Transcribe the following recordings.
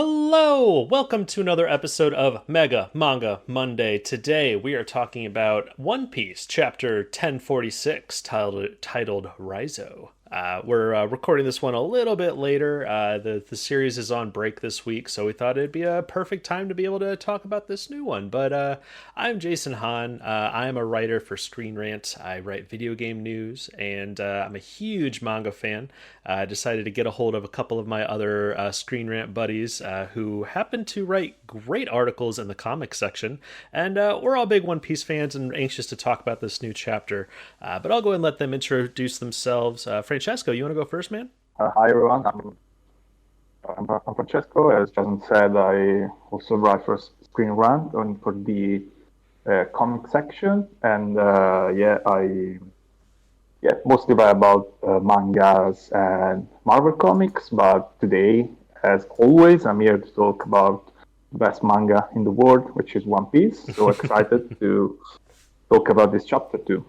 Hello! Welcome to another episode of Mega Manga Monday. Today we are talking about One Piece, chapter 1046, titled Raizo. We're recording this one a little bit later. The series is on break this week, so we thought it'd be a perfect time to be able to talk about this new one. But I'm Jason Hahn. I'm a writer for Screen Rant. I write video game news, and I'm a huge manga fan. I decided to get a hold of a couple of my other Screen Rant buddies who happen to write great articles in the comics section. And we're all big One Piece fans and anxious to talk about this new chapter. But I'll go and let them introduce themselves. Francesco, you want to go first, man? Hi everyone, I'm Francesco. As Jason said, I also write for Screen Rant and for the comic section, and mostly write about mangas and Marvel comics. But today, as always, I'm here to talk about the best manga in the world, which is One Piece. So excited to talk about this chapter too.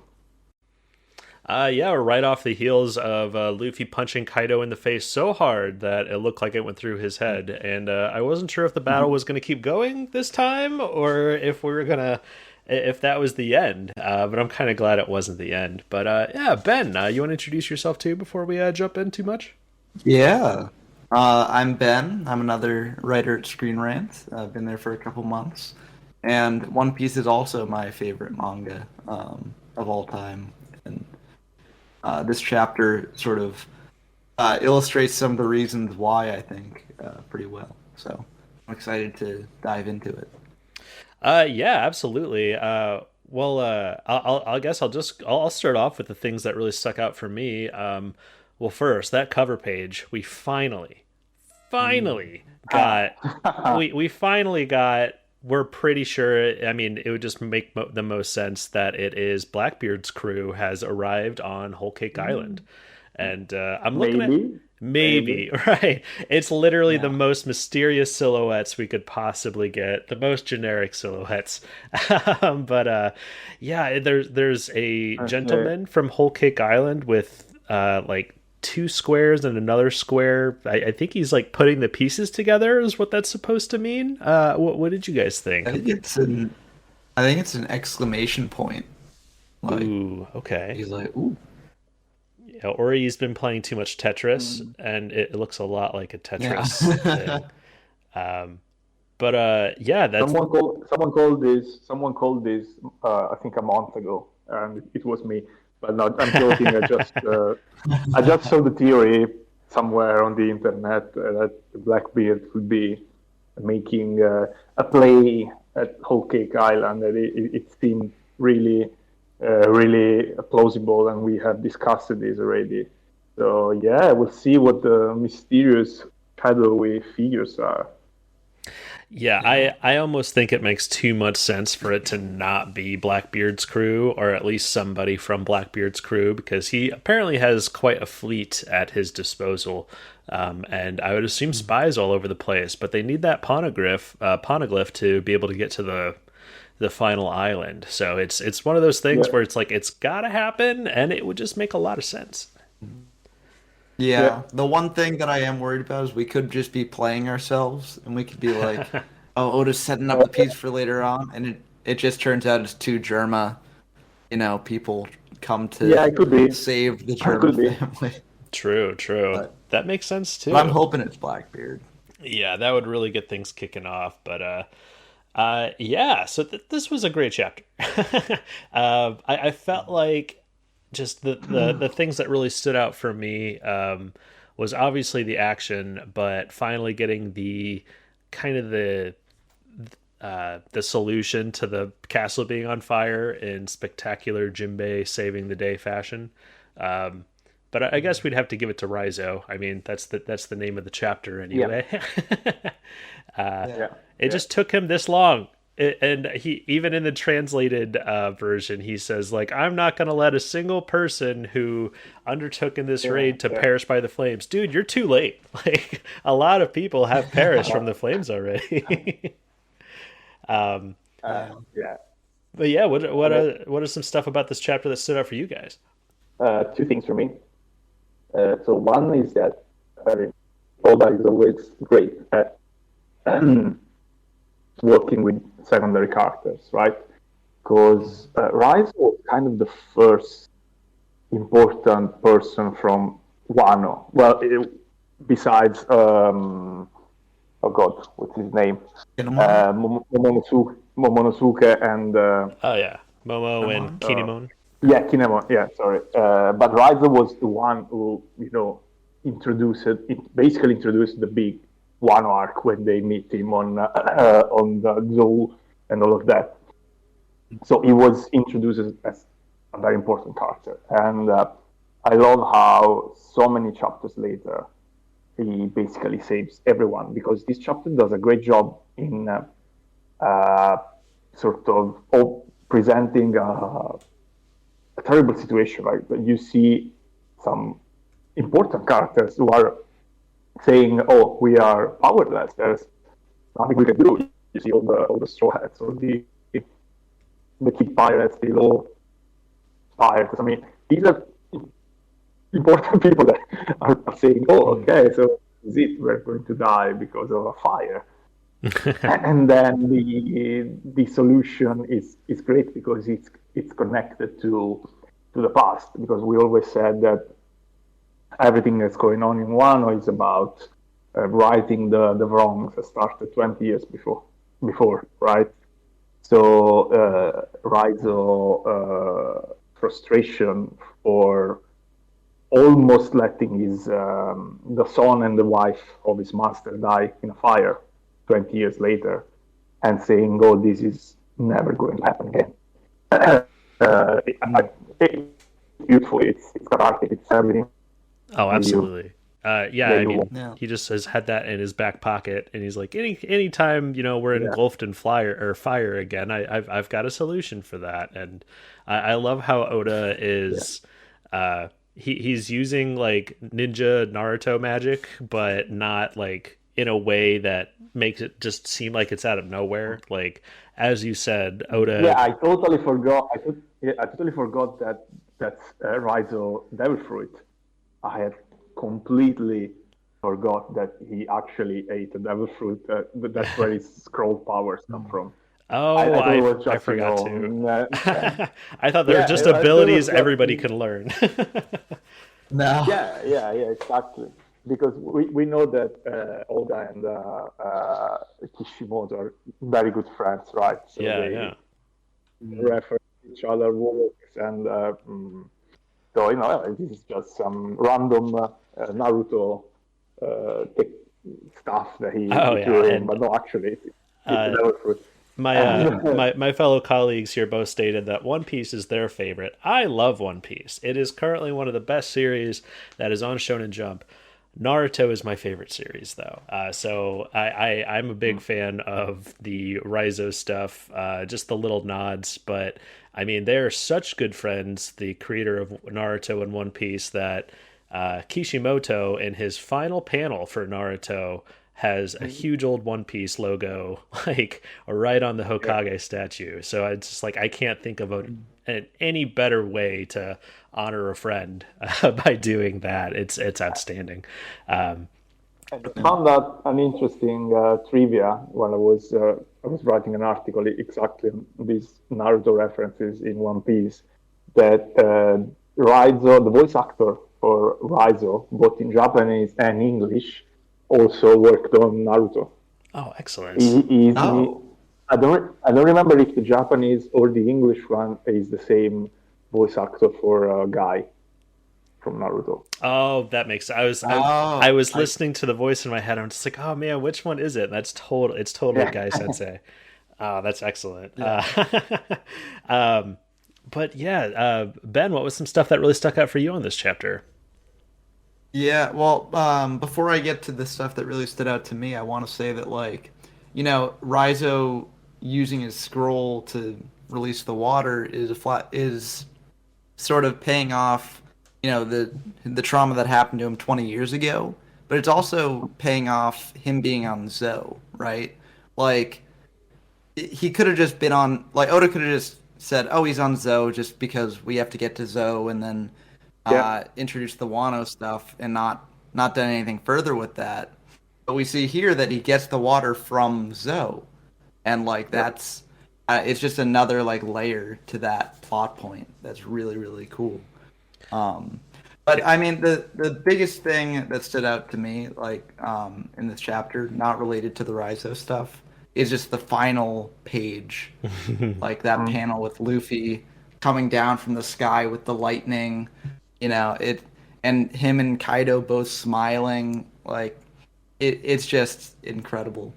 We're right off the heels of Luffy punching Kaido in the face so hard that it looked like it went through his head. And I wasn't sure if the battle was going to keep going this time or if we were going to, if that was the end. But I'm kind of glad it wasn't the end. But Ben, you want to introduce yourself too before we jump in too much? Yeah. I'm Ben. I'm another writer at Screen Rant. I've been there for a couple months. And One Piece is also my favorite manga of all time. And this chapter sort of illustrates some of the reasons why, I think, pretty well. So I'm excited to dive into it. Yeah, absolutely. I guess I'll start off with the things that really stuck out for me. Well, first, that cover page, we finally got, we finally got. We're pretty sure. I mean, it would just make the most sense that it is Blackbeard's crew has arrived on Whole Cake Island, and I'm looking at maybe right. It's literally the most mysterious silhouettes we could possibly get, the most generic silhouettes. There's a gentleman from Whole Cake Island with like two squares and another square. I think he's like putting the pieces together is what that's supposed to mean. What did you guys think? I think it's an exclamation point. Like, ooh, okay. He's like, ooh. Yeah, or he's been playing too much Tetris, and it looks a lot like a Tetris thing. That's Someone called this. I think a month ago, and it was me. But not. I'm joking. I just saw the theory somewhere on the internet that Blackbeard could be making a play at Whole Cake Island. And it seemed really plausible, and we have discussed this already. So yeah, we'll see what the mysterious shadowy figures are. Yeah, I almost think it makes too much sense for it to not be Blackbeard's crew, or at least somebody from Blackbeard's crew, because he apparently has quite a fleet at his disposal, and I would assume spies all over the place. But they need that poneglyph to be able to get to the final island. So it's one of those things where it's like it's gotta happen, and it would just make a lot of sense. Yeah, the one thing that I am worried about is we could just be playing ourselves, and we could be like, "Oh, Oda's setting up the piece for later on," and it just turns out it's two Germa, people come to it could be. save the Germa family. True. But that makes sense too. But I'm hoping it's Blackbeard. Yeah, that would really get things kicking off. But so this was a great chapter. I felt like just the things that really stood out for me was obviously the action, but finally getting the kind of the solution to the castle being on fire in spectacular Jinbei saving the day fashion. But I guess we'd have to give it to Raizo. I mean, that's the name of the chapter anyway. It just took him this long. And he, even in the translated version, he says, like, I'm not going to let a single person who undertook in this raid to perish by the flames. Dude, you're too late. Like, a lot of people have perished from the flames already. But yeah, what are some stuff about this chapter that stood out for you guys? Two things for me. So one is that Oda is always great at working with secondary characters, right? Because Rise was kind of the first important person from Wano. Well, besides, oh God, what's his name? Kinemon? Momonosuke and Oh yeah, Momo and Kinemon? Kinemon. yeah, Kinemon. Yeah, sorry. But Raizo was the one who, basically introduced the big Wano arc when they meet him on the Zou and all of that. So he was introduced as a very important character, and I love how so many chapters later he basically saves everyone, because this chapter does a great job in sort of presenting a terrible situation, right? But you see some important characters who are saying, "Oh, we are powerless. There's nothing we can do." You see all the straw hats, all the kid pirates, the low pirates. I mean, these are important people that are saying, "Oh, okay, so is it? We're going to die because of a fire." And then the solution is great, because it's connected to the past, because we always said that everything that's going on in Wano is about righting the wrongs that started 20 years before, right? So Raizo frustration for almost letting his the son and the wife of his master die in a fire 20 years later, and saying, "Oh, this is never going to happen again." It's beautiful. It's cathartic. It's everything. Oh, absolutely. Yeah, I mean, Yeah. he just has had that in his back pocket, and he's like, anytime we're engulfed in fire again, I've got a solution for that, and I love how Oda is, he's using like ninja Naruto magic, but not like in a way that makes it just seem like it's out of nowhere. Like as you said, Oda. Yeah, I totally forgot. I totally forgot that that's Raizo Devil Fruit. I had completely forgot that he actually ate a devil fruit. But that's where his scroll powers come from. Oh, I thought it was I just, forgot to. uh, I thought they were yeah, just I thought it was abilities just, everybody can learn. No. yeah, exactly. Because we know that Oda and Kishimoto are very good friends, right? So Yeah, they yeah. refer to each other works, and so this is just some random Naruto stuff that Oh he yeah, threw in, and but no, actually, it's a uh, devil fruit. my And, my fellow colleagues here both stated that One Piece is their favorite. I love One Piece. It is currently one of the best series that is on Shonen Jump. Naruto is my favorite series, though. So I'm a big fan of the Raizo stuff, just the little nods. But I mean, they're such good friends, the creator of Naruto and One Piece, that Kishimoto, in his final panel for Naruto, has a huge old One Piece logo, like right on the yeah. Hokage statue. So it's just like I can't think of any better way to honor a friend by doing that. It's outstanding. Um, And I found out an interesting trivia when I was writing an article exactly on these Naruto references in One Piece. That Raizo, the voice actor for Raizo, both in Japanese and English, also worked on Naruto. oh, excellent. He Oh. I don't remember if the Japanese or the English one is the same voice actor for Guy from Naruto. Oh, that makes. I Oh. was listening to the voice in my head. I'm just like, oh man, which one is it? And that's total. It's totally Yeah. Guy Sensei. Oh, that's excellent. Yeah. Um, but yeah, Ben, what was some stuff that really stuck out for you on this chapter? Yeah, well, before I get to the stuff that really stood out to me, I want to say that, like, Raizo using his scroll to release the water is sort of paying off, the trauma that happened to him 20 years ago, but it's also paying off him being on Zoe, right? Like, he could have just been on, like, Oda could have just said, "Oh, he's on Zoe just because we have to get to Zoe," and then Yeah. introduced the Wano stuff and not done anything further with that. But we see here that he gets the water from Zoe, and like that's it's just another like layer to that plot point that's really really cool. But I mean, the biggest thing that stood out to me, like in this chapter, not related to the Raizo stuff, is just the final page, like that panel with Luffy coming down from the sky with the lightning, and him and Kaido both smiling, like it's just incredible.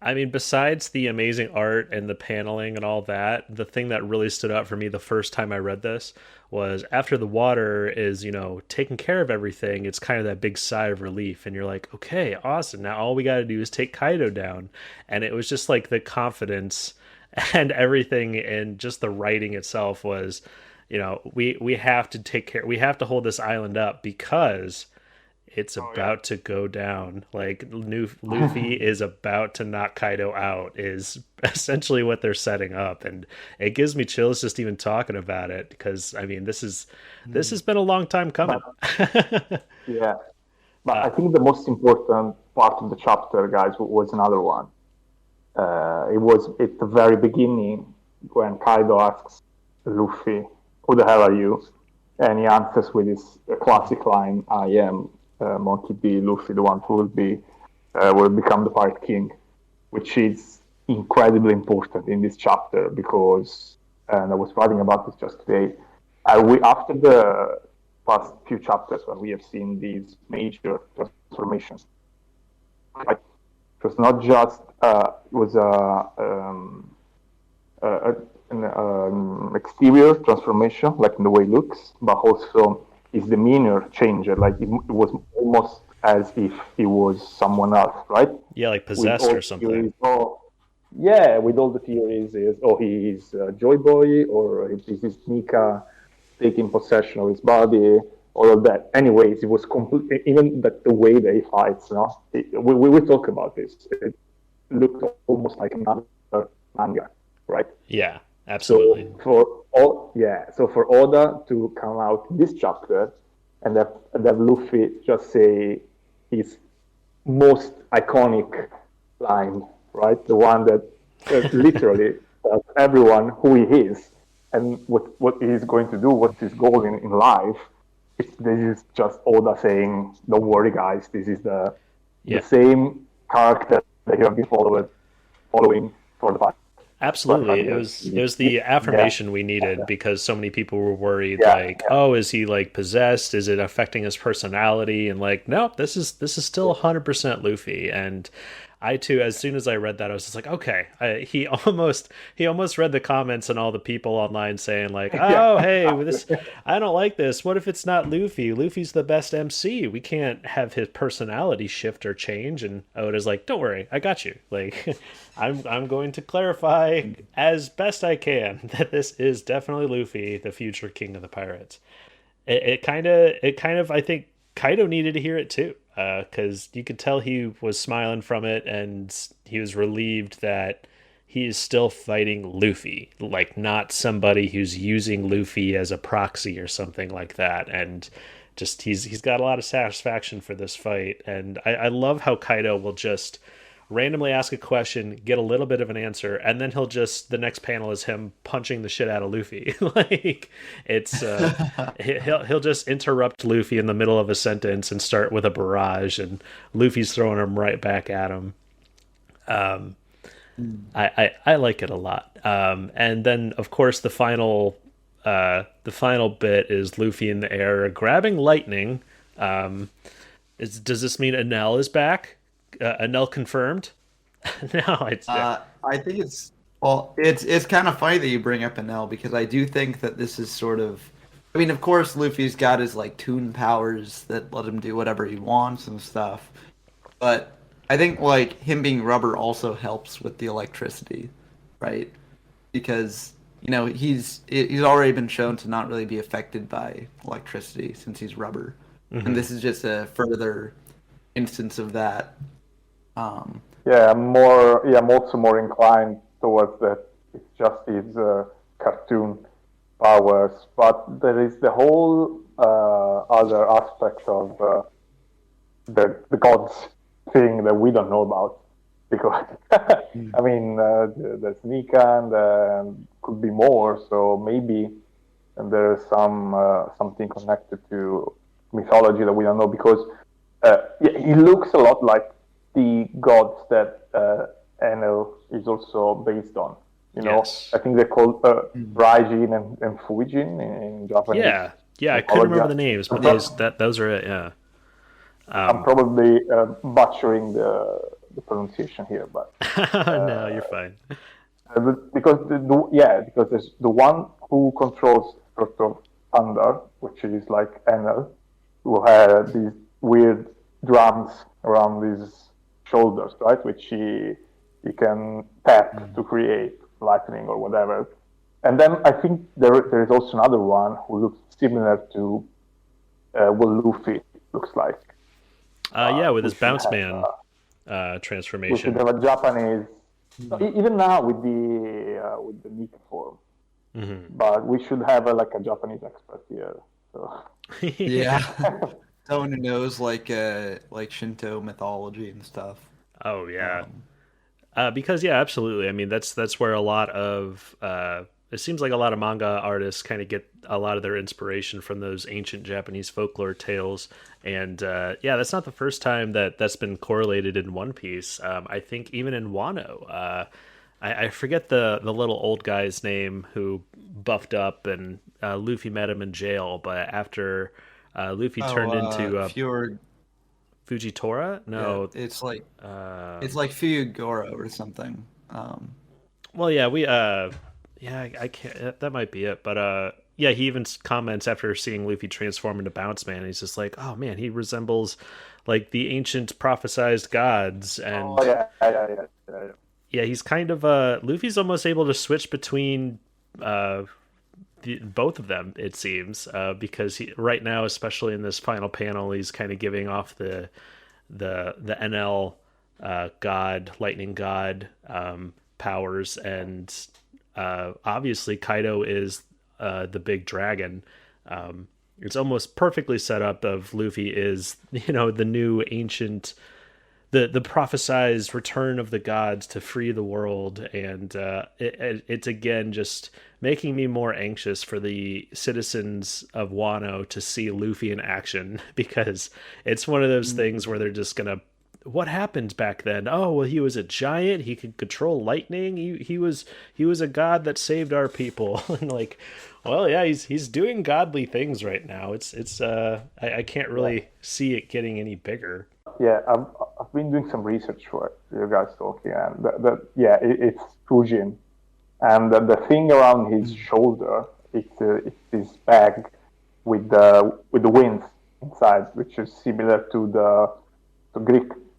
I mean, besides the amazing art and the paneling and all that, the thing that really stood out for me the first time I read this was after the water is, taking care of everything, it's kind of that big sigh of relief. And you're like, okay, awesome. Now all we got to do is take Kaido down. And it was just like the confidence and everything, and just the writing itself was, we have to take care, we have to hold this island up because it's about to go down. Like Luffy is about to knock Kaido out is essentially what they're setting up, and it gives me chills just even talking about it because I mean this has been a long time coming. Yeah, but I think the most important part of the chapter, guys, was another one. It was at the very beginning when Kaido asks Luffy, "Who the hell are you?" And he answers with his classic line, "I am Monkey D. Luffy, the one who will become the Pirate King," which is incredibly important in this chapter because, and I was writing about this just today. After the past few chapters when we have seen these major transformations, like, it was not just an exterior transformation, like in the way it looks, but also his demeanor changed. Like it was almost as if he was someone else, right? Yeah, like possessed or something. Theories, with all the theories, he is Joy Boy, or is this Nika taking possession of his body, all of that. Anyways, it was complete. Even that the way that he fights, we talk about this. It looked almost like another manga, right? Yeah, absolutely. So for Oda to come out this chapter and have Luffy just say his most iconic line, right? The one that literally tells everyone who he is and what he's going to do, what's his goal in life. This is just Oda saying, "Don't worry, guys. This is the same character that you have been following for the past." Absolutely. It was the affirmation we needed because so many people were worried, oh, is he like possessed? Is it affecting his personality? And like, nope, this is still 100% Luffy. And I too, as soon as I read that, I was just like, okay. He almost read the comments and all the people online saying like, oh, hey, I don't like this. What if it's not Luffy? Luffy's the best MC. We can't have his personality shift or change. And Oda's like, don't worry, I got you. Like, I'm going to clarify as best I can that this is definitely Luffy, the future king of the pirates. It kind of, I think Kaido needed to hear it too. Because you could tell he was smiling from it, and he was relieved that he is still fighting Luffy, like not somebody who's using Luffy as a proxy or something like that. And just he's got a lot of satisfaction for this fight, and I love how Kaido will just randomly ask a question, get a little bit of an answer, and then the next panel is him punching the shit out of Luffy. Like it's he'll just interrupt Luffy in the middle of a sentence and start with a barrage, and Luffy's throwing him right back at him. I like it a lot. And then of course the final bit is Luffy in the air grabbing lightning. Does this mean Enel is back? Enel confirmed? No, I think it's kind of funny that you bring up Enel because I do think that this is sort of, I mean, of course Luffy's got his like toon powers that let him do whatever he wants and stuff, but I think like him being rubber also helps with the electricity, right? Because he's already been shown to not really be affected by electricity since he's rubber, and this is just a further instance of that. I'm also more inclined towards that. It's just his cartoon powers, but there is the whole other aspect of the gods thing that we don't know about. Because, I mean, there's Nikan, could be more, so maybe there's something connected to mythology that we don't know, because yeah, he looks a lot like the gods that Enel is also based on. You know, Yes. I think they're called Raijin and Fujin in Japanese. Yeah, I couldn't remember the names, but those are it. Yeah. I'm probably butchering the pronunciation here, but No, you're fine. because because there's the one who controls sort of thunder, which is like Enel, who had these weird drums around his shoulders, right? Which he can tap to create lightning or whatever. And then I think there is also another one who looks similar to what Luffy looks like. Yeah, with his bounce have, man We should transformation. have a Japanese, even now with the Nika form. But we should have like a Japanese expert here. So. Yeah. Someone who knows like Shinto mythology and stuff. Oh yeah. Because yeah, absolutely. I mean, that's where a lot of it seems like a lot of manga artists kind of get a lot of their inspiration from those ancient Japanese folklore tales. And yeah, that's not the first time that's been correlated in One Piece. I think even in Wano, I forget the little old guy's name who buffed up, and Luffy met him in jail. But after Luffy turned into Fujitora, no, yeah, it's like Fuyugoro or something. Well, yeah, yeah, I can't. That might be it. But yeah, he even comments after seeing Luffy transform into Bounce Man. He's just like, oh man, he resembles like the ancient prophesized gods. And yeah, he's kind of Luffy's almost able to switch between both of them. It seems because right now, especially in this final panel, he's kind of giving off the NL god, lightning god powers, and obviously Kaido is the big dragon. It's almost perfectly set up of Luffy is, the new ancient, the prophesized return of the gods to free the world. And it's again just making me more anxious for the citizens of Wano to see Luffy in action, because it's one of those things where they're just gonna, what happened back then? Oh, well, he was a giant. He could control lightning. He was a god that saved our people. And like, well, yeah, he's doing godly things right now. I can't really see it getting any bigger. Yeah, I've been doing some research for you guys talking, and it's Fujin, and the thing around his shoulder, it's this bag with the wings inside, which is similar to the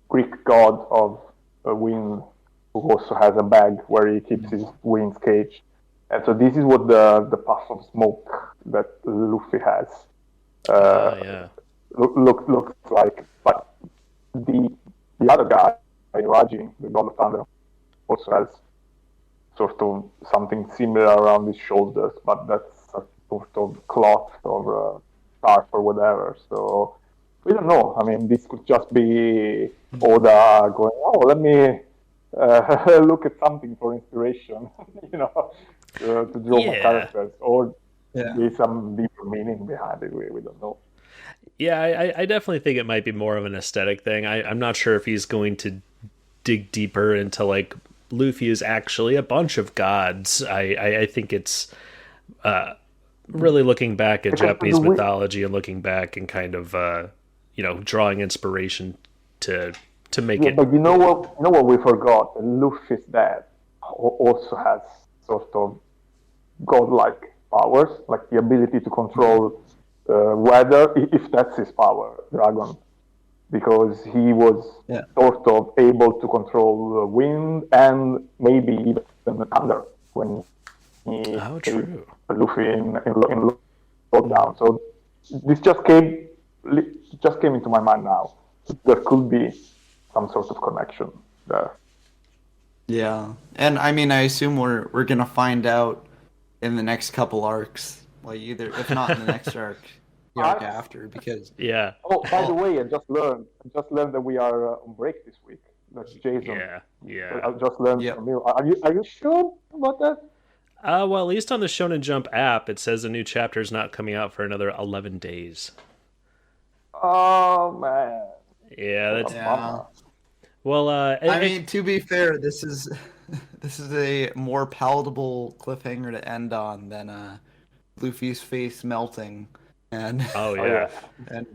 Greek god of wind, who also has a bag where he keeps his wings caged. And so this is what the puff of smoke that Luffy has looks like. But the other guy, Rajin, the god of thunder, also has sort of something similar around his shoulders, but that's a sort of cloth or scarf or whatever. So we don't know. I mean, this could just be Oda going, oh, let me look at something for inspiration, to draw more characters, or there's some deeper meaning behind it. We don't know. Yeah, I definitely think it might be more of an aesthetic thing. I'm not sure if he's going to dig deeper into like Luffy is actually a bunch of gods. I think it's really looking back at Japanese mythology and looking back and kind of drawing inspiration to make it. But you know what we forgot? Luffy's dad also has sort of godlike powers, like the ability to control weather, if that's his power, dragon, because he was sort of able to control wind and maybe even the thunder when he true. Luffy in lockdown. So this just came into my mind now. There could be some sort of connection there. Yeah, and I mean, I assume we're gonna find out in the next couple arcs. Like either, if not in the next arc, arc after because Yeah. Oh, by the way, I just learned that we are on break this week. That's Jason. Yeah. I Yeah. just learned Yep. from you. Are you sure about that? Well, at least on the Shonen Jump app, it says a new chapter is not coming out for another 11 days. Oh man. Yeah, What a that's Yeah. bummer. well. I mean, to be fair, this is this is a more palatable cliffhanger to end on than Luffy's face melting and Oh Oh yeah. yeah. and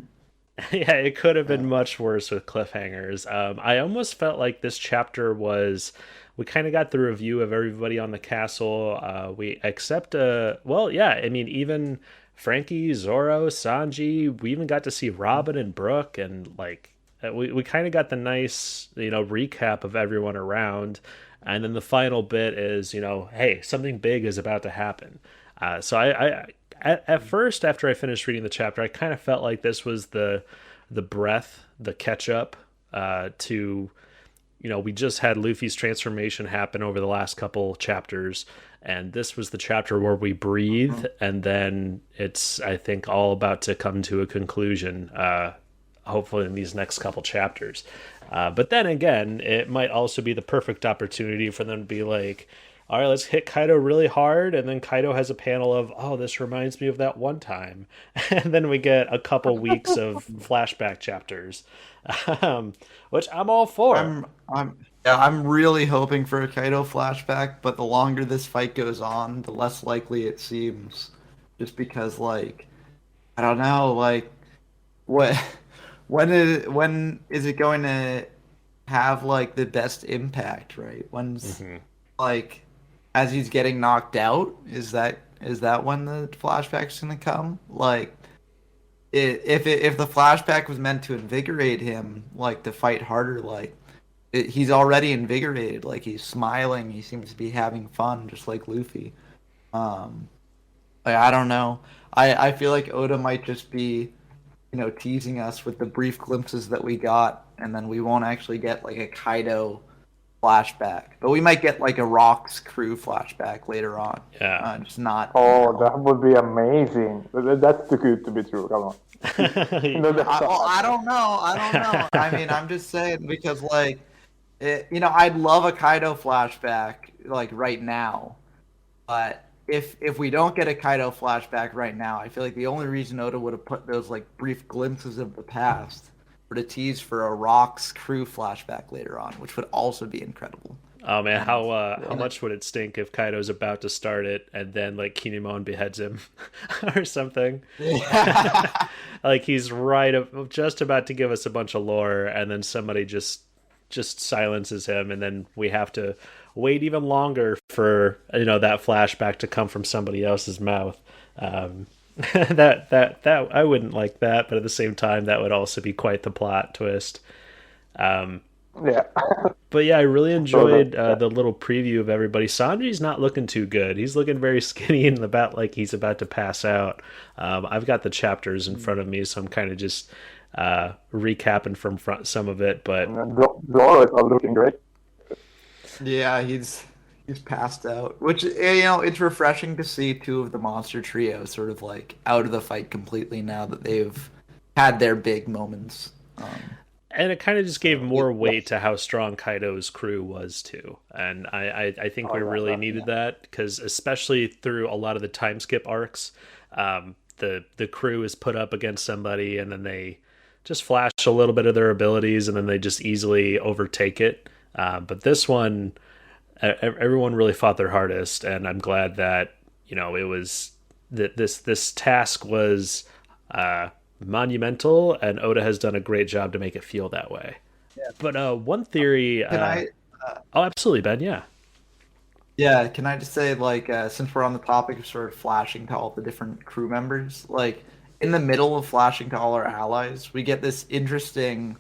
Yeah, it could have been yeah. much worse with cliffhangers. I almost felt like this chapter was. We kind of got the review of everybody on the castle. We except, well, yeah. I mean, even Frankie, Zoro, Sanji. We even got to see Robin and Brooke, and like we kind of got the nice, recap of everyone around. And then the final bit is, hey, something big is about to happen. So at first, after I finished reading the chapter, I kind of felt like this was the breath, the catch up to, we just had Luffy's transformation happen over the last couple chapters, and this was the chapter where we breathe, and then it's, I think, all about to come to a conclusion, hopefully in these next couple chapters. But then again, it might also be the perfect opportunity for them to be like, all right, let's hit Kaido really hard. And then Kaido has a panel of, oh, this reminds me of that one time. And then we get a couple weeks of flashback chapters, which I'm all for. I'm really hoping for a Kaido flashback, but the longer this fight goes on, the less likely it seems. Just because, like, I don't know, like, what, when is it going to have like the best impact, right? When's like as he's getting knocked out? Is that when the flashback's gonna come? Like, if the flashback was meant to invigorate him, like to fight harder, like he's already invigorated. Like he's smiling, he seems to be having fun, just like Luffy. Like I don't know. I feel like Oda might just be, teasing us with the brief glimpses that we got, and then we won't actually get like a Kaido flashback, but we might get like a Rock's crew flashback later on. Yeah. Just not. Oh, that would be amazing. That's too good to be true. Come on. I don't know. I mean, I'm just saying because like, I'd love a Kaido flashback like right now, but if we don't get a Kaido flashback right now, I feel like the only reason Oda would have put those like brief glimpses of the past were to tease for a Rock's crew flashback later on, which would also be incredible. Oh man, how much would it stink if Kaido's about to start it and then like Kinemon beheads him or something? Like he's just about to give us a bunch of lore, and then somebody just silences him, and then we have to wait even longer for that flashback to come from somebody else's mouth. That I wouldn't like that, but at the same time, that would also be quite the plot twist. Yeah. But yeah, I really enjoyed the little preview of everybody. Sanji's not looking too good. He's looking very skinny and about like he's about to pass out. I've got the chapters in front of me, so I'm kind of just recapping from some of it. But Zoro is not looking great. Yeah, he's passed out, which it's refreshing to see two of the monster trio sort of like out of the fight completely now that they've had their big moments. And it kind of just gave more weight to how strong Kaido's crew was too, and I think we really needed that, because especially through a lot of the time skip arcs, the crew is put up against somebody and then they just flash a little bit of their abilities and then they just easily overtake it. But this one, everyone really fought their hardest, and I'm glad that it was that this task was monumental, and Oda has done a great job to make it feel that way. Yeah. But one theory. Can I? Oh, absolutely, Ben. Yeah. Yeah. Can I just say, like, since we're on the topic of sort of flashing to all the different crew members, like in the middle of flashing to all our allies, we get this interesting,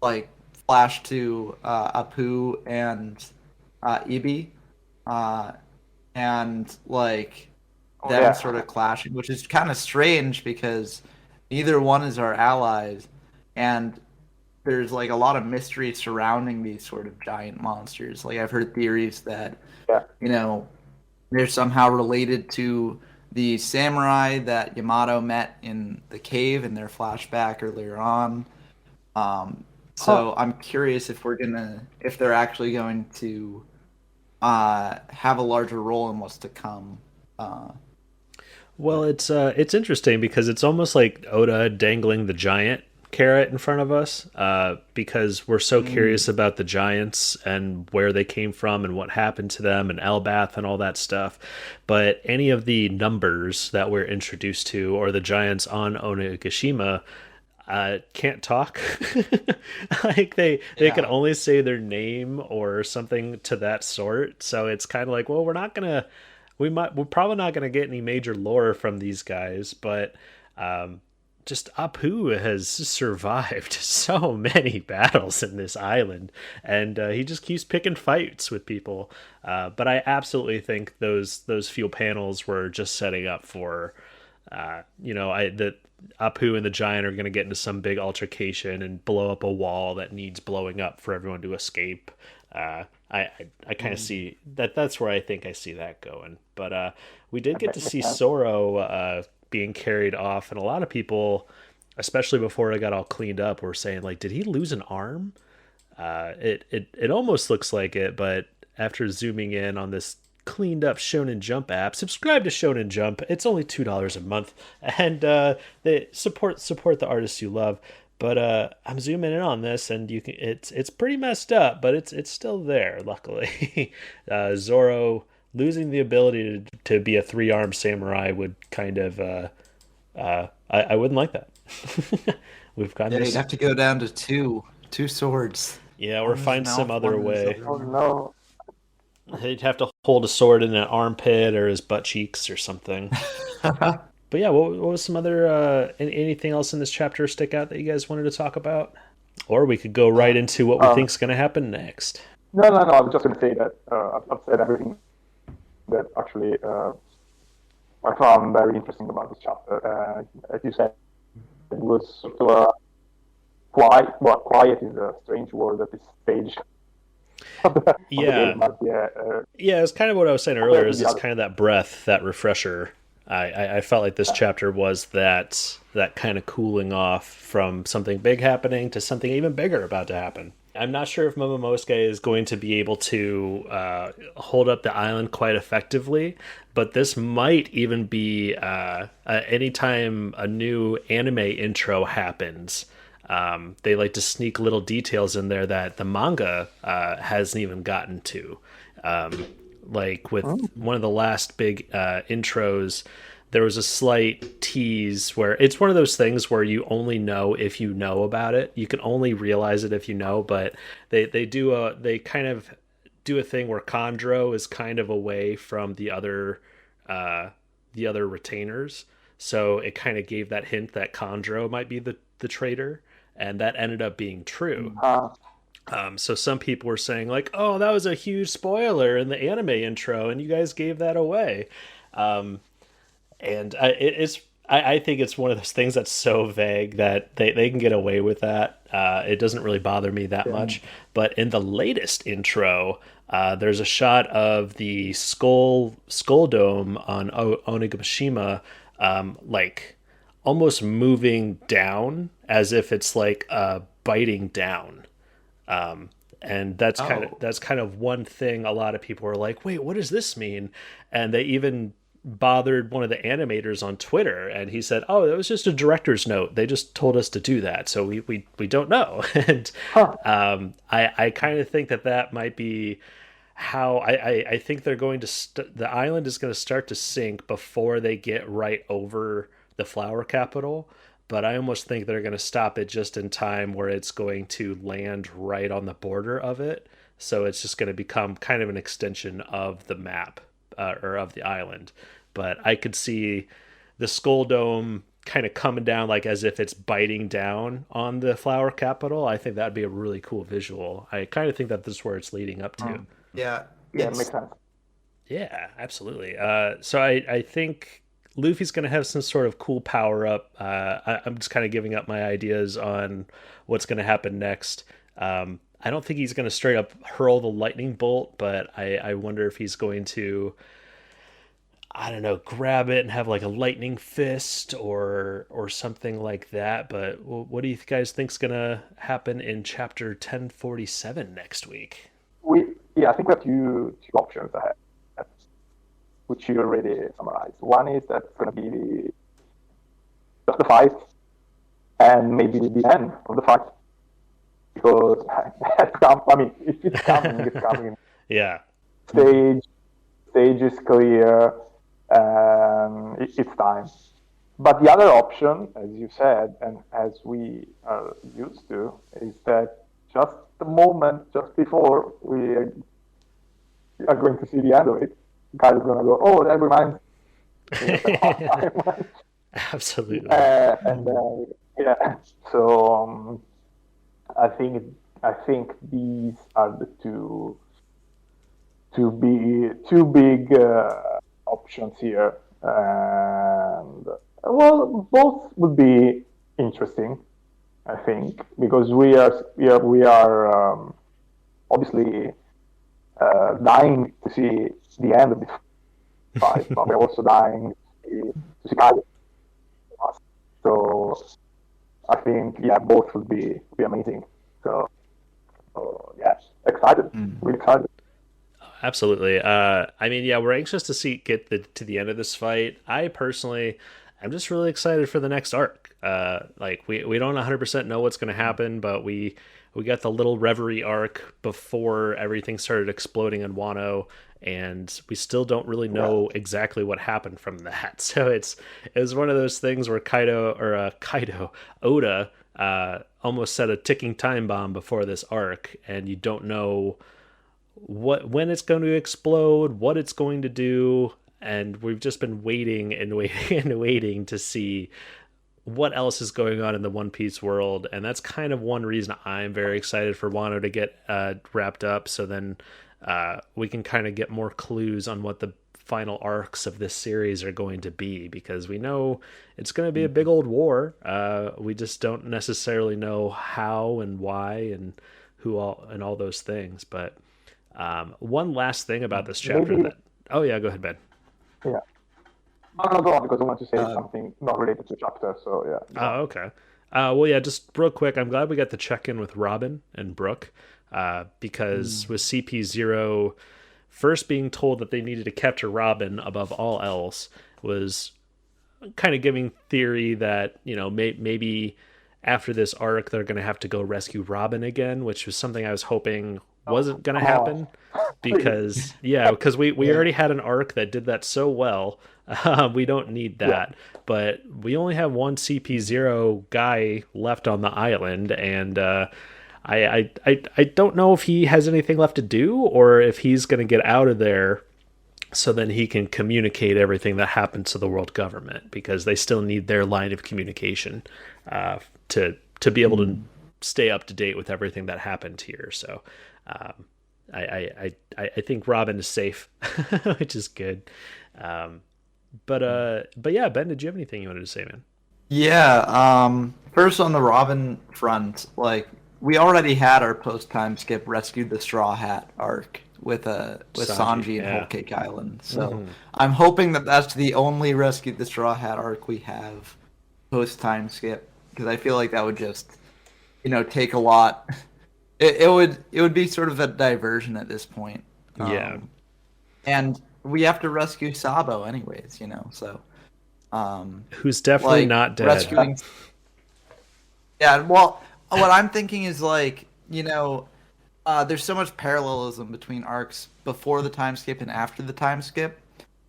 like, flash to Apu and Ibi, and like them sort of clashing, which is kind of strange because neither one is our allies, and there's like a lot of mystery surrounding these sort of giant monsters. Like I've heard theories that they're somehow related to the samurai that Yamato met in the cave in their flashback earlier on. So I'm curious if they're actually going to have a larger role in what's to come. Well, it's interesting because it's almost like Oda dangling the giant carrot in front of us, because we're so curious about the giants and where they came from and what happened to them and Elbath and all that stuff. But any of the numbers that we're introduced to or the giants on Onigashima can't talk. Like they can only say their name or something to that sort. So it's kind of like, well, we're probably not gonna get any major lore from these guys, but just Apu has survived so many battles in this island, and he just keeps picking fights with people. But I absolutely think those few panels were just setting up for, that Apu and the giant are going to get into some big altercation and blow up a wall that needs blowing up for everyone to escape. I kind of see that. That's where I think I see that going. But we did get to see Zoro being carried off, and a lot of people, especially before it got all cleaned up, were saying like, did he lose an arm? It almost looks like it, but after zooming in on this cleaned up Shonen Jump app, subscribe to Shonen Jump. It's only $2 a month, and they support the artists you love. But I'm zooming in on this, and it's pretty messed up, but it's still there. Luckily, Zoro losing the ability to be a 3-armed samurai would kind of I wouldn't like that. We've got you'd have to go down to two swords. Yeah, or find some other way. Oh no. He'd have to hold a sword in an armpit or his butt cheeks or something. But yeah, what was some other anything else in this chapter stick out that you guys wanted to talk about? Or we could go right into what we think's going to happen next. No. I was just going to say that I've said everything that actually I found very interesting about this chapter. As you said, it was sort of a quiet. Well, quiet is a strange word at this stage. Yeah, it's kind of what I was saying earlier. Is it's kind of that breath, that refresher. I felt like this chapter was that kind of cooling off from something big happening to something even bigger about to happen. I'm not sure if Momonosuke is going to be able to hold up the island quite effectively, but this might even be anytime a new anime intro happens. They like to sneak little details in there that the manga hasn't even gotten to. Like with one of the last big intros, there was a slight tease where it's one of those things where you only know if you know about it. You can only realize it if you know, but they kind of do a thing where Chondro is kind of away from the other retainers. So it kind of gave that hint that Chondro might be the traitor, and that ended up being true. So some people were saying like, oh, that was a huge spoiler in the anime intro and you guys gave that away. And I think it's one of those things that's so vague that they can get away with that. It doesn't really bother me that much. But in the latest intro, there's a shot of the skull dome on Onigashima, like almost moving down as if it's like biting down. And that's kind of one thing a lot of people are like, wait, what does this mean? And they even bothered one of the animators on Twitter, and he said, oh, that was just a director's note. They just told us to do that, so we don't know. And I kind of think that might be how I think they're going to the island is going to start to sink before they get right over the flower capital. But I almost think they're going to stop it just in time where it's going to land right on the border of it. So it's just going to become kind of an extension of the map or of the island. But I could see the skull dome kind of coming down like as if it's biting down on the flower capital. I think that'd be a really cool visual. I kind of think that this is where it's leading up to. Yeah, it makes sense. Yeah, absolutely. So I think Luffy's going to have some sort of cool power up. I'm just kind of giving up my ideas on what's going to happen next. I don't think he's going to straight up hurl the lightning bolt, but I wonder if he's going to. I don't know, grab it and have like a lightning fist or something like that. But what do you guys think's gonna happen in chapter 1047 next week? I think we have two options ahead, which you already summarized. One is that's going to be just the fight, and maybe the end of the fight, because I mean, if it's coming, it's coming. Yeah. Stage is clear, and it's time. But the other option, as you said, and as we are used to, is that just the moment, just before we are going to see the end of it, Kyle is going to go, oh, that reminds me. Absolutely. Yeah, so I think these are the two big options here, and well, both would be interesting, I think, because we are obviously dying to see the end of this fight, but we're also dying to see Kaido. So I think both would be amazing. So yeah, excited, really excited. Absolutely. I mean, yeah, we're anxious to get to the end of this fight. I personally, I'm just really excited for the next arc. Like we don't 100% know what's going to happen, but we got the little Reverie arc before everything started exploding in Wano, and we still don't really know exactly what happened from that. So it was one of those things where Oda almost set a ticking time bomb before this arc, and you don't know when it's going to explode, what it's going to do, and we've just been waiting and waiting and waiting to see what else is going on in the One Piece world. And that's kind of one reason I'm very excited for Wano to get wrapped up, so then we can kind of get more clues on what the final arcs of this series are going to be, because we know it's going to be a big old war. We just don't necessarily know how and why and who all and all those things. But one last thing about this chapter oh yeah, go ahead, Ben. Yeah. No, go on, because I want to say something not related to the chapter. So yeah. Oh, okay. Well, yeah, just real quick, I'm glad we got the check-in with Robin and Brooke, because with CP0 first being told that they needed to capture Robin above all else was kind of giving theory that, you know, maybe after this arc they're going to have to go rescue Robin again, which was something I was hoping wasn't going to happen, because we already had an arc that did that so well. We don't need that, but we only have one CP0 guy left on the island, and I don't know if he has anything left to do, or if he's going to get out of there so then he can communicate everything that happens to the world government, because they still need their line of communication to be able to stay up to date with everything that happened here. So I think Robin is safe, which is good. But yeah, Ben, did you have anything you wanted to say, man? Yeah. First on the Robin front, like we already had our post time skip rescued the Straw Hat arc with Sanji and Whole Cake Island. So I'm hoping that that's the only rescued the Straw Hat arc we have post time skip, because I feel like that would just, take a lot. It would be sort of a diversion at this point. Yeah. And we have to rescue Sabo anyways, so who's definitely not dead. Rescuing. Yeah, well, what I'm thinking is there's so much parallelism between arcs before the time skip and after the time skip.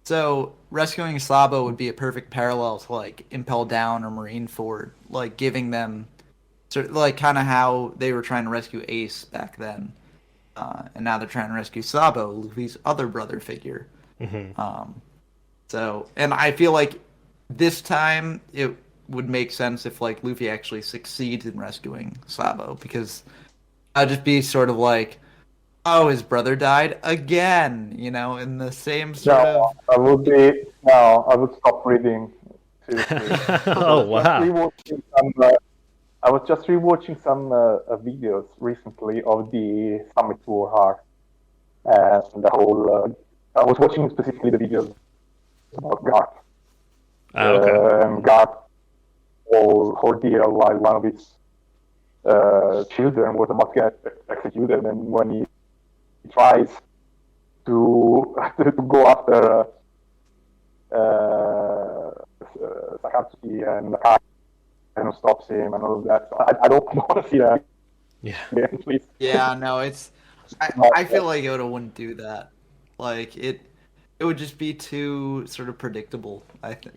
So rescuing Sabo would be a perfect parallel to Impel Down or Marineford, giving them kind of how they were trying to rescue Ace back then, and now they're trying to rescue Sabo, Luffy's other brother figure. So, and I feel like this time it would make sense if Luffy actually succeeds in rescuing Sabo, because I'd just be sort of oh, his brother died again, in the same sort of... I would stop reading. Seriously. Oh, wow. I was just rewatching some videos recently of the Summit War arc, and the whole... I was watching specifically the videos about Garth. Okay. And Garth whole ordeal while one of his children was about to get executed, and when he tries to to go after Sakatsuki and Kaido stops him and all of that. So I don't want to see that Yeah. again, please. Yeah, no, it's. I feel like Oda wouldn't do that. Like it would just be too sort of predictable.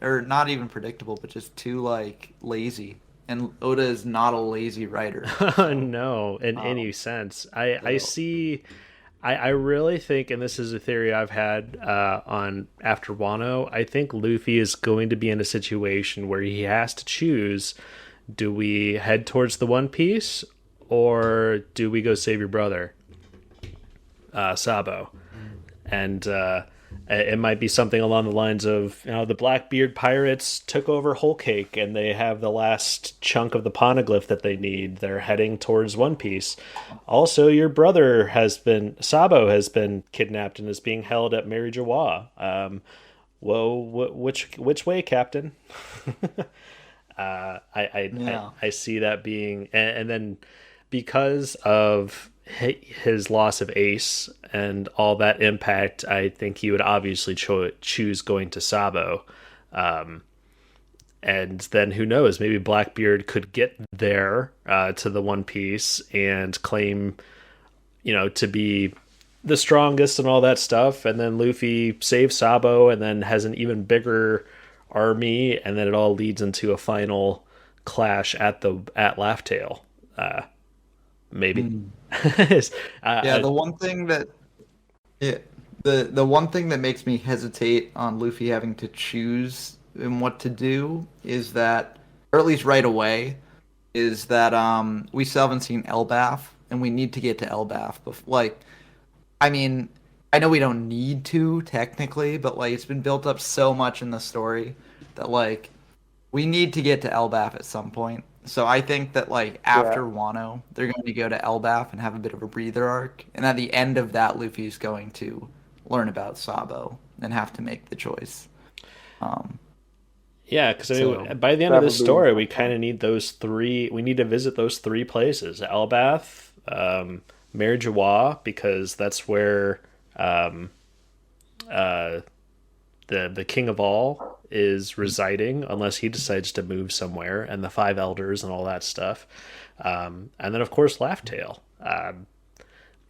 Or not even predictable, but just too like lazy. And Oda is not a lazy writer. So, No, in any sense. I see. I really think, and this is a theory I've had on After Wano, I think Luffy is going to be in a situation where he has to choose: do we head towards the One Piece, or do we go save your brother, Sabo? And it might be something along the lines of, the Blackbeard pirates took over Whole Cake and they have the last chunk of the poneglyph that they need. They're heading towards One Piece. Also, your brother Sabo has been kidnapped and is being held at Mary Jawa. Which way, Captain? I see that being, and then because of his loss of Ace and all that impact, I think he would obviously choose going to Sabo. And then who knows, maybe Blackbeard could get there to the One Piece and claim, to be the strongest and all that stuff. And then Luffy saves Sabo and then has an even bigger army. And then it all leads into a final clash at Laugh Tale. Maybe. The one thing that the one thing that makes me hesitate on Luffy having to choose and what to do is that, or at least right away, is that we still haven't seen Elbaf, and we need to get to Elbaf. I mean, I know we don't need to technically, but like it's been built up so much in the story that like we need to get to Elbaf at some point. So I think that like after Wano, they're going to go to Elbaf and have a bit of a breather arc, and at the end of that, Luffy's going to learn about Sabo and have to make the choice. Yeah, because by the end of this story, we kind of need those three. We need to visit those three places: Elbaf, Mary Jawa, because that's where the King of All is residing, unless he decides to move somewhere, and the Five Elders and all that stuff. And then, of course, Laugh Tale. But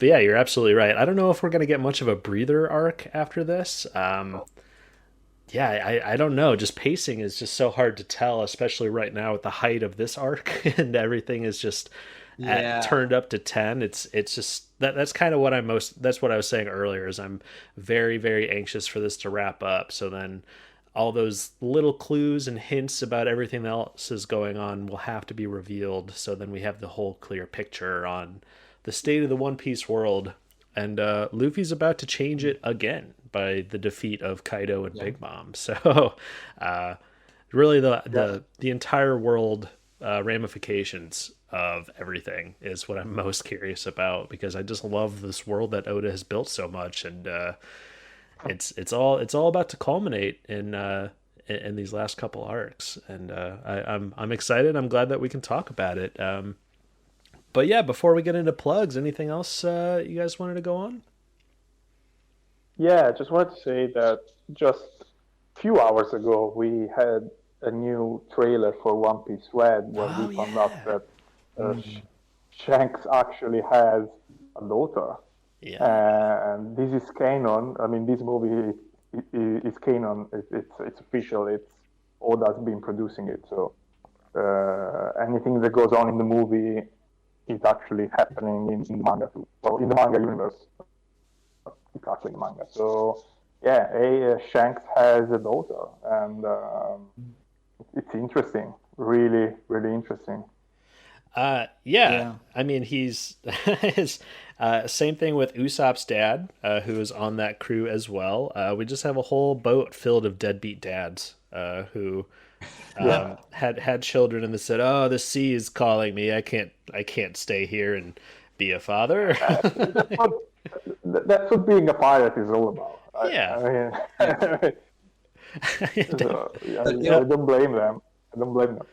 yeah, you're absolutely right. I don't know if we're going to get much of a breather arc after this. I don't know. Just pacing is just so hard to tell, especially right now at the height of this arc, and everything is just turned up to 10. It's just that's kind of what that's what I was saying earlier, is I'm very, very anxious for this to wrap up. So then all those little clues and hints about everything else is going on will have to be revealed. So then we have the whole clear picture on the state of the One Piece world. And Luffy's about to change it again by the defeat of Kaido and Big Mom. So really the entire world ramifications of everything is what I'm most curious about, because I just love this world that Oda has built so much, and it's all about to culminate in these last couple arcs, and I'm excited. I'm glad that we can talk about it. But yeah, before we get into plugs, anything else you guys wanted to go on? Yeah, I just wanted to say that just a few hours ago we had a new trailer for One Piece Red, where we found out that Shanks actually has a daughter. Yeah. And this is canon. I mean, this movie is canon. It's official. It's Oda's been producing it. So anything that goes on in the movie is actually happening in the manga too. Well, in the manga universe. It's actually in manga. So yeah, Shanks has a daughter, and it's interesting. Really, really interesting. Yeah. I mean, he's same thing with Usopp's dad, who is on that crew as well. We just have a whole boat filled of deadbeat dads who had children and they said, "Oh, the sea is calling me. I can't stay here and be a father." That's what being a pirate is all about. Yeah. I mean, I don't blame them. I don't blame them.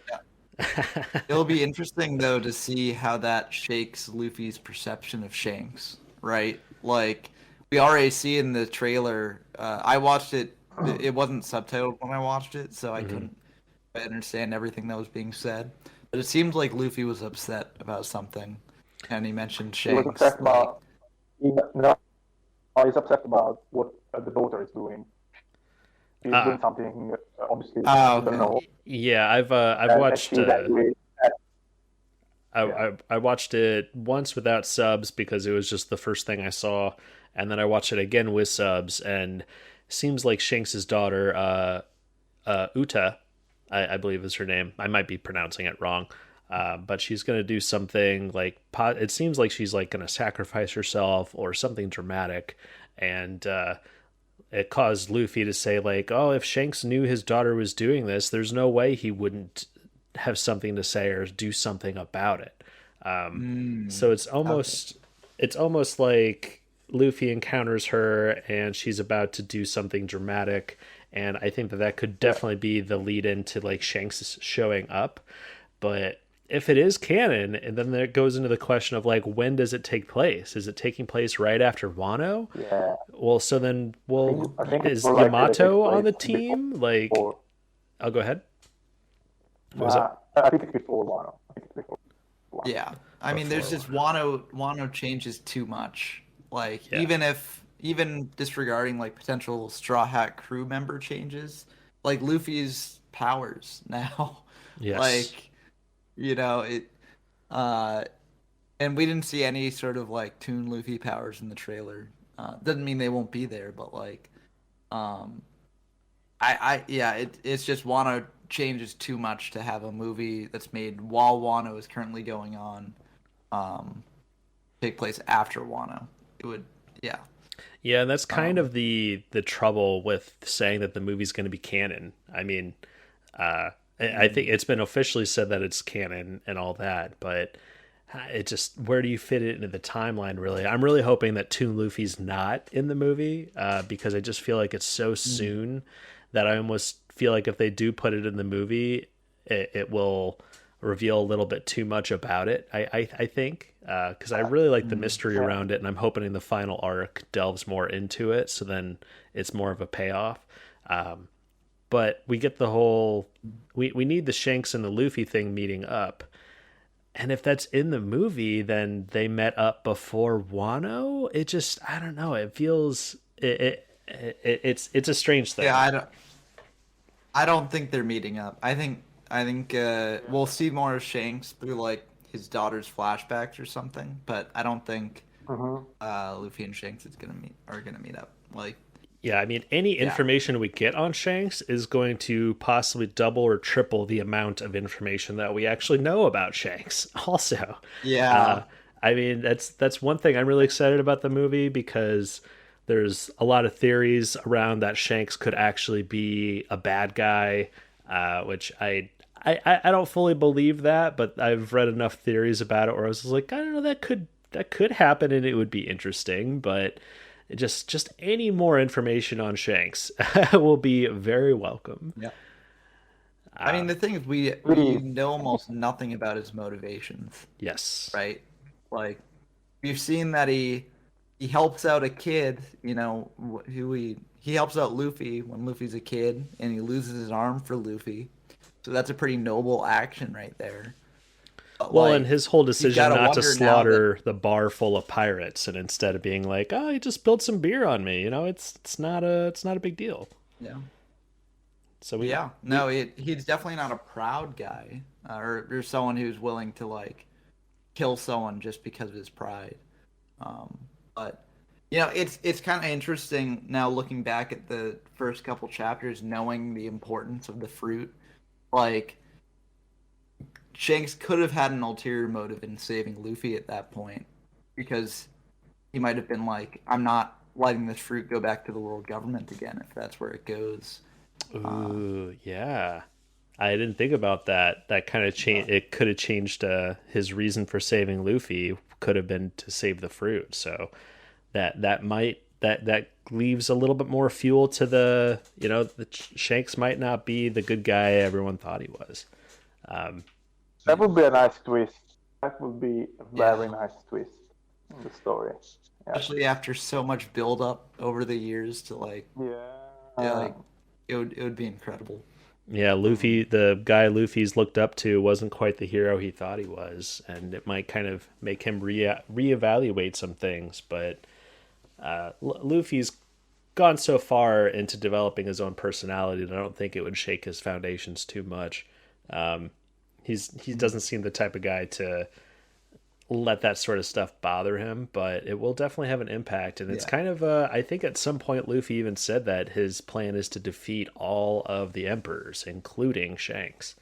It'll be interesting though to see how that shakes Luffy's perception of Shanks, right? Like we already see in the trailer. I watched it. It wasn't subtitled when I watched it, so I couldn't understand everything that was being said. But it seemed like Luffy was upset about something, and he mentioned He was Shanks. upset about. No, he's upset about what the daughter is doing. She's doing something. Obviously, I don't know. Yeah, I've watched. I watched it once without subs because it was just the first thing I saw, and then I watched it again with subs, and it seems like Shanks's daughter, Uta, I believe is her name. I might be pronouncing it wrong, but she's gonna do something like it seems like she's like gonna sacrifice herself or something dramatic, and it caused Luffy to say like, "Oh, if Shanks knew his daughter was doing this, there's no way he wouldn't have something to say or do something about it." So it's almost like Luffy encounters her and she's about to do something dramatic, and I think that could definitely be the lead into like Shanks showing up. But if it is canon, and then there goes into the question of like, when does it take place? Is it taking place right after Wano? Yeah. Well, so then, I think is more likely Yamato it takes on the place team? Like, before. I'll go ahead. What was it? I think it's before Wano. Yeah, I mean, there's just Wano changes too much. Like even disregarding like potential Straw Hat crew member changes, like Luffy's powers now. Yes. Like, it. And we didn't see any sort of like Toon Luffy powers in the trailer. Doesn't mean they won't be there, but like, it's just Wano changes too much to have a movie that's made while Wano is currently going on, take place after Wano. It would, yeah. Yeah, and that's kind of the trouble with saying that the movie's going to be canon. I mean, I think it's been officially said that it's canon and all that, but it just, where do you fit it into the timeline, really? I'm really hoping that Toon Luffy's not in the movie, because I just feel like it's so soon that I almost feel like if they do put it in the movie, it will reveal a little bit too much about it, I think, because I really like the mystery around it, and I'm hoping the final arc delves more into it, so then it's more of a payoff. But we get the whole, we need the Shanks and the Luffy thing meeting up, and if that's in the movie, then they met up before Wano. It just, I don't know, it feels it's a strange thing. Yeah, I don't think they're meeting up. I think we'll see more of Shanks through like his daughter's flashbacks or something, but I don't think Luffy and Shanks are gonna meet up. Like, yeah, I mean, any information we get on Shanks is going to possibly double or triple the amount of information that we actually know about Shanks. Also, I mean, that's one thing I'm really excited about the movie, because there's a lot of theories around that Shanks could actually be a bad guy, which I don't fully believe that, but I've read enough theories about it where I was like, I don't know, that could happen and it would be interesting, but just any more information on Shanks will be very welcome. Yeah. I mean, the thing is, we know almost nothing about his motivations. Yes. Right? Like, we've seen that he helps out a kid, he helps out Luffy when Luffy's a kid, and he loses his arm for Luffy. So that's a pretty noble action right there. But well, and his whole decision not to slaughter the bar full of pirates, and instead of being like, "Oh, he just spilled some beer on me," it's not a big deal. Yeah. So he's definitely not a proud guy, or someone who's willing to like kill someone just because of his pride. But it's kind of interesting now looking back at the first couple chapters, knowing the importance of the fruit. Like, Shanks could have had an ulterior motive in saving Luffy at that point, because he might have been like, I'm not letting this fruit go back to the world government again if that's where it goes. Ooh, yeah. I didn't think about that. That kind of change. It could have changed his reason for saving Luffy. Could have been to save the fruit. So that might that leaves a little bit more fuel to the Shanks might not be the good guy everyone thought he was. That would be a nice twist. That would be a very nice twist in the story. Yeah. Especially after so much build up over the years to like it would be incredible. Yeah, Luffy, the guy Luffy's looked up to, wasn't quite the hero he thought he was, and it might kind of make him reevaluate some things. But Luffy's gone so far into developing his own personality that I don't think it would shake his foundations too much. He doesn't seem the type of guy to let that sort of stuff bother him, but it will definitely have an impact. And it's kind of I think at some point Luffy even said that his plan is to defeat all of the emperors, including Shanks.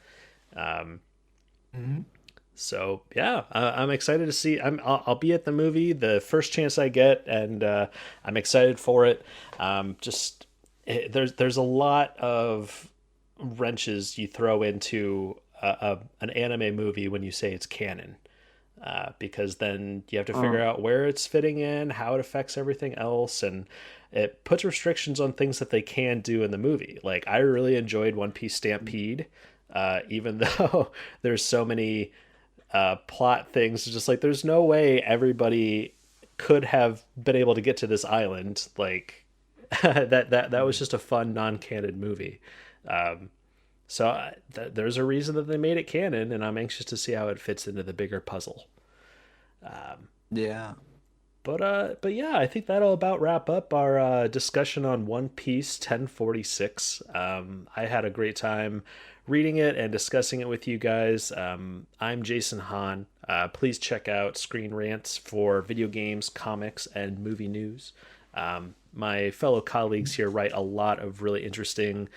So yeah, I'm excited to see. I'll be at the movie the first chance I get, and I'm excited for it. There's a lot of wrenches you throw into an anime movie when you say it's canon. Because then you have to figure out where it's fitting in, how it affects everything else, and it puts restrictions on things that they can do in the movie. Like, I really enjoyed One Piece Stampede, even though there's so many plot things. Just like, there's no way everybody could have been able to get to this island. Like, that was just a fun non-canon movie. So there's a reason that they made it canon, and I'm anxious to see how it fits into the bigger puzzle. But yeah, I think that'll about wrap up our discussion on One Piece 1046. I had a great time reading it and discussing it with you guys. I'm Jason Hahn. Please check out Screen Rants for video games, comics, and movie news. My fellow colleagues here write a lot of really interesting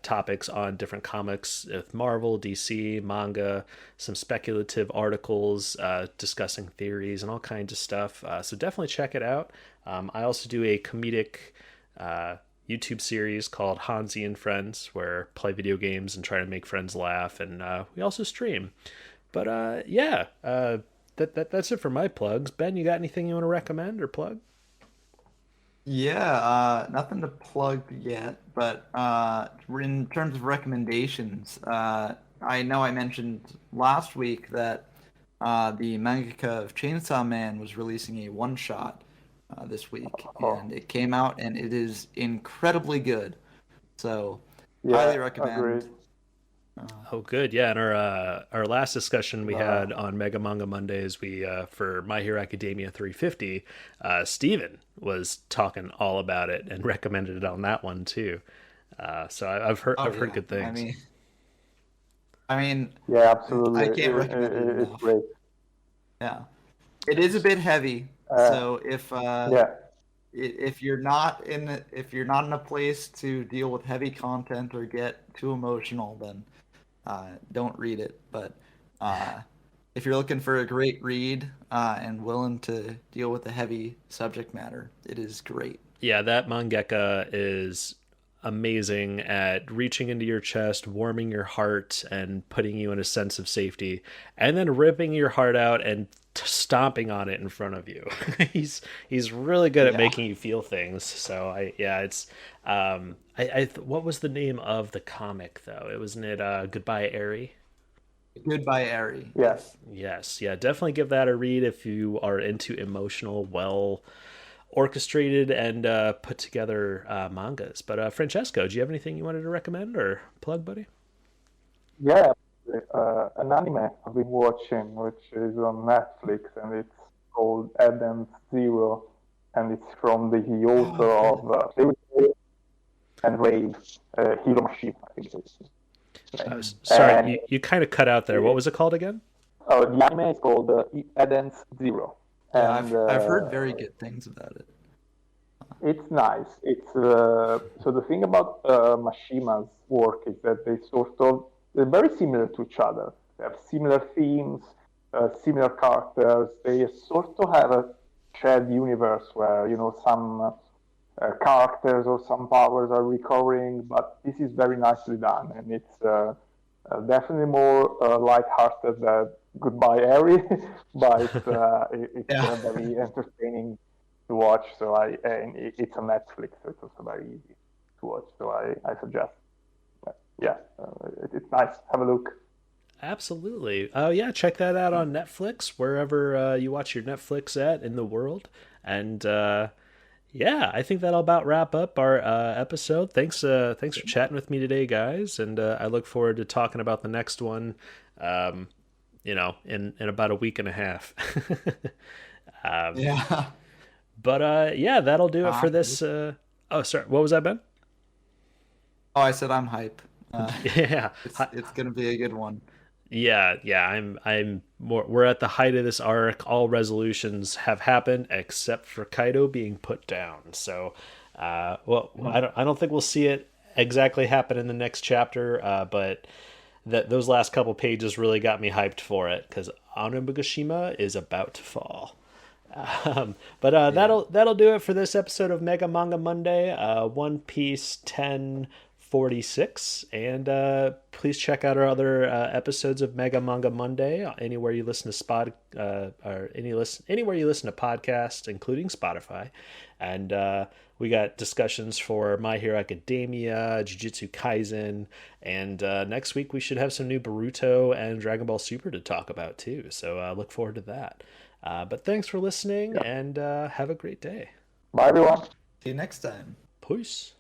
topics on different comics with Marvel, DC, manga, some speculative articles discussing theories and all kinds of stuff. So definitely check it out. I also do a comedic YouTube series called Honzy and Friends, where I play video games and try to make friends laugh, and we also stream. But that's it for my plugs. Ben, you got anything you want to recommend or plug? Yeah, nothing to plug yet, but in terms of recommendations, I know I mentioned last week that the mangaka of Chainsaw Man was releasing a one-shot this week, and it came out, and it is incredibly good. So, highly recommend. Agreed. Oh, good. Yeah, in our last discussion we had on Mega Manga Mondays, we for My Hero Academia 350, Steven was talking all about it and recommended it on that one too. So I've heard good things. I mean, yeah, absolutely. I can't recommend it enough. It's great. Yeah, it is a bit heavy. So if you're not in a place to deal with heavy content or get too emotional, then don't read it. But if you're looking for a great read and willing to deal with the heavy subject matter, it is great. Yeah, that mangaka is amazing at reaching into your chest, warming your heart, and putting you in a sense of safety, and then ripping your heart out and stomping on it in front of you. He's really good at making you feel things. So what was the name of the comic though? It wasn't it Goodbye Eri? Goodbye Eri. Yes. Yeah, definitely give that a read if you are into emotional, well orchestrated and put together mangas. But Francesco, do you have anything you wanted to recommend or plug, buddy? Yeah, an anime I've been watching, which is on Netflix, and it's called Eden Zero, and it's from the author of Fairy Tail and Rave, Hiroshima, I think it is. Sorry, you kind of cut out there. What was it called again? Oh, the anime is called Eden Zero. Yeah, And, I've heard very good things about it. It's nice. It's so the thing about Mashima's work is that they're very similar to each other. They have similar themes, similar characters. They sort of have a shared universe where some characters or some powers are recurring, but this is very nicely done, and it's definitely more light-hearted than Goodbye Eri, but it's a very entertaining to watch. So and it's on Netflix, so it's also very easy to watch. So I suggest. Yeah, it's nice. Have a look. Absolutely. Oh yeah, check that out on Netflix, wherever you watch your Netflix at in the world. And yeah, I think that'll about wrap up our episode. Thanks for chatting with me today, guys. And I look forward to talking about the next one. Um, in about a week and a half. Yeah. But yeah, that'll do it for this. Oh, sorry, what was that, Ben? Oh, I said I'm hype. Yeah, It's gonna be a good one. yeah. I'm more. We're at the height of this arc. All resolutions have happened except for Kaido being put down. So, well, I don't think we'll see it exactly happen in the next chapter. But that those last couple pages really got me hyped for it because Onabugashima is about to fall. But that'll do it for this episode of Mega Manga Monday. One Piece 1046, and please check out our other episodes of Mega Manga Monday anywhere you listen to anywhere you listen to podcasts, including Spotify. And we got discussions for My Hero Academia, Jujutsu Kaisen, and next week we should have some new Boruto and Dragon Ball Super to talk about too. So look forward to that. But thanks for listening, and have a great day. Bye, everyone. See you next time. Peace.